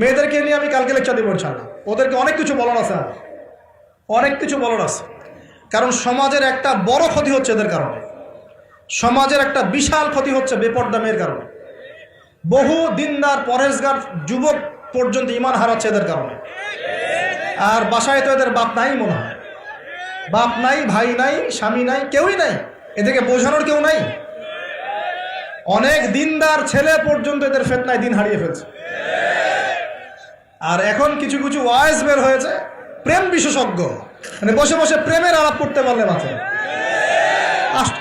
মেয়েদেরকে নিয়ে আমি কালকে লেকচার দেবো ইনশাআল্লাহ। ওদেরকে অনেক কিছু বলার আছে, অনেক কিছু বলার আছে। কারণ সমাজের একটা বড় ক্ষতি হচ্ছে এদের কারণে, সমাজের একটা বিশাল ক্ষতি হচ্ছে বেপর্দা মেয়ের কারণে। বহু দিনদার পরেশগার যুবক পর্যন্ত ইমান হারাচ্ছে এদের কারণে। আর বাসায় তো এদের বাপ নাই মনে হয়, বাপ নাই, ভাই নাই, স্বামী নাই, কেউই নাই, এদেরকে বোঝানোর কেউ নাই। অনেক দিনদার ছেলে পর্যন্ত এদের ফিতনায় দিন হারিয়ে ফেলছে। আর এখন কিছু কিছু ওয়াইজ বের হয়েছে, প্রেম বিশেষজ্ঞ, মানে বসে বসে প্রেমের আলাপ করতে পারলে মাথায়।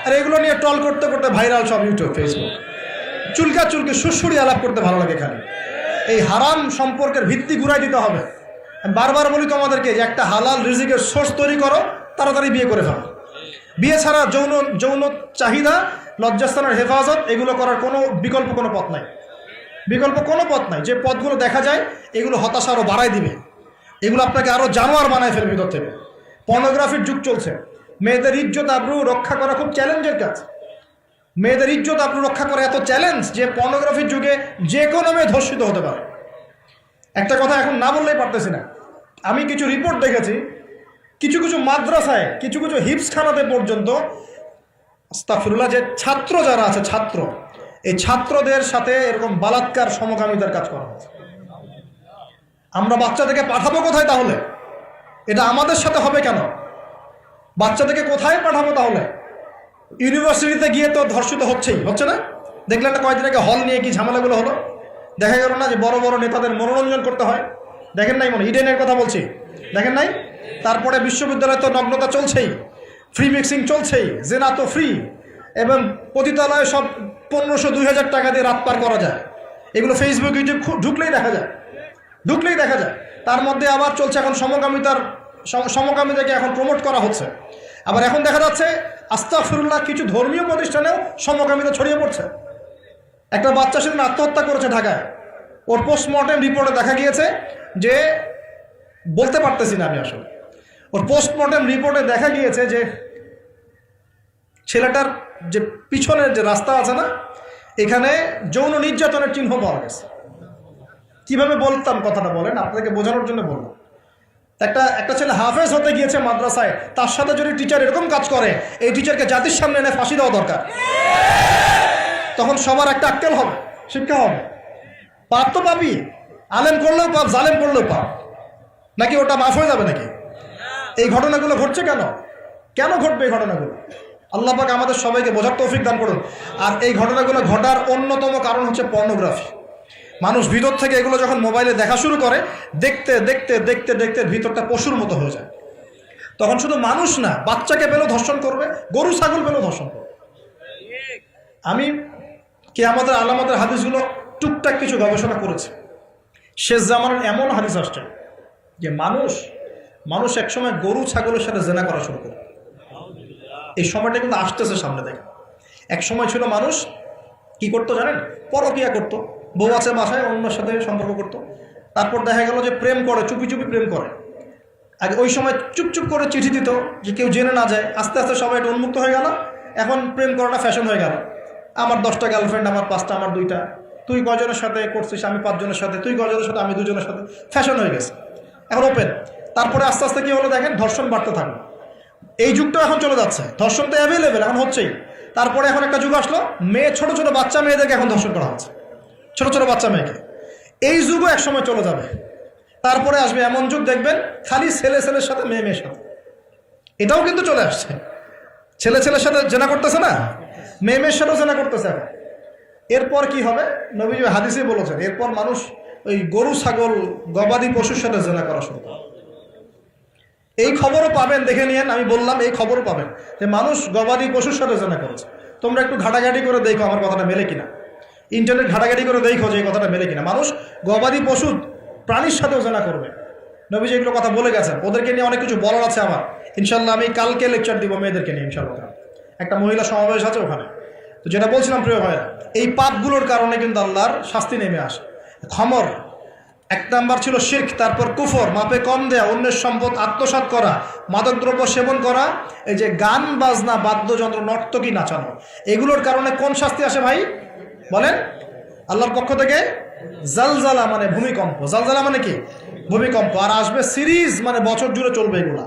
আর এগুলো নিয়ে টল করতে করতে ভাইরাল সব ইউটিউব, ফেসবুক, চুলকা চুলকে সুরসুরি আলাপ করতে ভালো লাগে খালি। এই হারাম সম্পর্কের ভিত্তি ঘুরাই দিতে হবে। আমি বারবার বলি তোমাদেরকে যে একটা হালাল রিজিকের সোর্স তৈরি করো, তাড়াতাড়ি বিয়ে করে ফেলো। বিয়ে ছাড়া যৌন চাহিদা, লজ্জাস্থানের হেফাজত, এগুলো করার কোনো বিকল্প কোনো পথ নাই, বিকল্প কোনো পথ নাই। যে পথগুলো দেখা যায় এগুলো হতাশা আরও বাড়াই দিবে, এগুলো আপনাকে আরও জানোয়ার বানায় ফেলবে ভিতর থেকে। পর্নোগ্রাফির যুগ চলছে, মেয়েদের ইজ্জত আবরু রক্ষা করা খুব চ্যালেঞ্জের কাজ। মেয়েদের ইজ্জত আবরু রক্ষা করা এত চ্যালেঞ্জ যে পর্নোগ্রাফির যুগে যে কোনো মেয়ে ধর্ষিত হতে পারে। একটা কথা এখন না বললেই পারতেছি না, আমি কিছু রিপোর্ট দেখেছি, কিছু কিছু মাদ্রাসায়, কিছু কিছু হিপসখানাতে পর্যন্ত আস্তাগফিরুল্লাহ, যে ছাত্র যারা আছে, ছাত্র, এই ছাত্রদের সাথে এরকম বালাৎকার সমকামিতার কাজ করা হচ্ছে। আমরা বাচ্চাদেরকে পাঠাবো কোথায় তাহলে? এটা আমাদের সাথে হবে কেন? বাচ্চাদেরকে কোথায় পাঠাবো তাহলে? ইউনিভার্সিটিতে গিয়ে তো ধর্ষিত হচ্ছেই, হচ্ছে না? দেখলেন না কয়েকদিন আগে হল নিয়ে কি ঝামেলাগুলো হলো? দেখা গেল না যে বড় বড় নেতাদের মনোরঞ্জন করতে হয়? দেখেন নাই মনে, ইডেনের কথা বলছি, দেখেন নাই? তারপরে বিশ্ববিদ্যালয়ে তো নগ্নতা চলছেই, ফ্রি মিক্সিং চলছেই, জেনা তো ফ্রি, এবং পতিতালয়ে সব 1500-2000 টাকা দিয়ে রাত পার করা যায়। এগুলো ফেসবুক, ইউটিউব ঢুকলেই দেখা যায়, ঢুকলেই দেখা যায়। তার মধ্যে আবার চলছে এখন সমকামিতাকে এখন প্রমোট করা হচ্ছে। আবার এখন দেখা যাচ্ছে আস্তাগফিরুল্লাহ, কিছু ধর্মীয় প্রতিষ্ঠানেও সমকামিতা ছড়িয়ে পড়ছে। একটা বাচ্চা সেদিন আত্মহত্যা করেছে ঢাকায়, ওর পোস্টমর্টেম রিপোর্টে দেখা গিয়েছে যে, বলতে পারতেছি না আমি আসলে, ওর পোস্টমর্টেম রিপোর্টে দেখা গিয়েছে যে ছেলেটার যে পিছনের যে রাস্তা আছে না, এখানে যৌন নির্যাতনের চিহ্ন পাওয়া গেছে। কিভাবে বলতাম কথাটা বলেন, আপনাদেরকে বোঝানোর জন্য বললাম। একটা ছেলে হাফেজ হতে গিয়েছে মাদ্রাসায়, তার সাথে যদি টিচার এরকম কাজ করে, এই টিচারকে জাতির সামনে এনে ফাঁসি দেওয়া দরকার। তখন সবার একটা আক্কেল হবে, শিক্ষা হবে। পাপ তো পাবি, আলেম করলেও পাপ, জালেম করলেও পাপ, নাকি ওটা মাফ হয়ে যাবে নাকি? এই ঘটনাগুলো ঘটছে কেন? কেন ঘটবে এই ঘটনাগুলো? আল্লাহ পাক আমাদের সবাইকে বোঝার তৌফিক দান করুন। আর এই ঘটনাগুলো ঘটার অন্যতম কারণ হচ্ছে পর্নোগ্রাফি। মানুষ ভিতর থেকে এগুলো যখন মোবাইলে দেখা শুরু করে, দেখতে দেখতে দেখতে দেখতে ভিতরটা পশুর মতো হয়ে যায়। তখন শুধু মানুষ না, বাচ্চাকে পেলেও ধর্ষণ করবে, গরু ছাগল পেলেও ধর্ষণ করবে। আমি কিয়ামতের আলামতের হাদিসগুলো টুকটাক কিছু গবেষণা করেছি। শেষ জামানার এমন হাদিস আসছে যে মানুষ একসময় গরু ছাগলের সাথে জেনা করা শুরু করে। এই সময়টা কিন্তু আসতেছে সামনে থেকে। এক সময় ছিল মানুষ কি করতো জানেন? পরকিয়া করতো, বউ আছে বাসায়, অন্যের সাথে সম্পর্ক করতো। তারপর দেখা গেল যে প্রেম করে, চুপি চুপি প্রেম করে। আগে ওই সময় চুপচুপ করে চিঠি দিত যে কেউ জেনে না যায়। আস্তে আস্তে সবাই একটু উন্মুক্ত হয়ে গেল, এখন প্রেম করাটা ফ্যাশন হয়ে গেল। আমার 10টা গার্লফ্রেন্ড, আমার 5টা, আমার 2টা, তুই কজনের সাথে করছিস, আমি 5 জনের সাথে, তুই কজনের সাথে, আমি 2 জনের সাথে, ফ্যাশন হয়ে গেছে, এখন ওপেন। তারপরে আস্তে আস্তে কি হলো দেখেন, ধর্ষণ বাড়তে থাকলো। এই যুগটাও এখন চলে যাচ্ছে, ধর্ষণ তো অ্যাভেলেবেল, এখন হচ্ছেই। তারপরে এখন একটা যুগ আসলো, ছোট ছোট বাচ্চা মেয়েদেরকে এখন ধর্ষণ করা হচ্ছে, ছোট ছোট বাচ্চা মেয়েকে। এই যুগও এক সময় চলে যাবে। তারপরে আসবে এমন যুগ দেখবেন খালি ছেলের সাথে মেয়ের সাথে। এটাও কিন্তু চলে আসছে, ছেলের সাথে জেনা করতেছে না, মেয়ের সাথেও জেনা করতেছে এখন। এরপর কি হবে? নবীজি হাদিসে বলেছেন, এরপর মানুষ ওই গরু ছাগল গবাদি পশুর সাথে জেনা করা শুরু করে। এই খবরও পাবেন, দেখে নিয়েন, আমি বললাম এই খবরও পাবেন যে মানুষ গবাদি পশুর সাথে জেনা করেছে। তোমরা একটু ঘাটাঘাটি করে দেখো আমার কথাটা মেলে কিনা, ইন্টারনেট ঘাটাঘাটি করে দেখো যে এই কথাটা মেলে কিনা। মানুষ গবাদি পশু প্রাণীর সাথেও জেনা করবে। নবীজি এগুলো কথা বলে গেছেন। ওদেরকে নিয়ে অনেক কিছু বলার আছে আমার, ইনশাল্লাহ আমি কালকে লেকচার দিব মেয়েদেরকে নিয়ে ইনশাল্লাহ। একটা মহিলা সমাবেশ আছে ওখানে। তো যেটা বলছিলাম প্রিয় ভাইরা, এই পাপগুলোর কারণে কিন্তু আল্লাহর শাস্তি নেমে আসে। খমর 1 নাম্বার ছিল শিরক, তারপর কুফর, মাপে কম দেয়া, অন্যের সম্পদ আত্মসাৎ করা, মাদকদ্রব্য সেবন করা, এই যে গান বাজনা, বাদ্যযন্ত্র, নর্তকী নাচানো, এগুলোর কারণে কোন শাস্তি আসে ভাই বলেন? আল্লাহর পক্ষ থেকে জালজালা মানে ভূমিকম্প, জালজালা মানে কি ভূমিকম্প, আর আসবে সিরিজ মানে বছর জুড়ে চলবে এগুলা।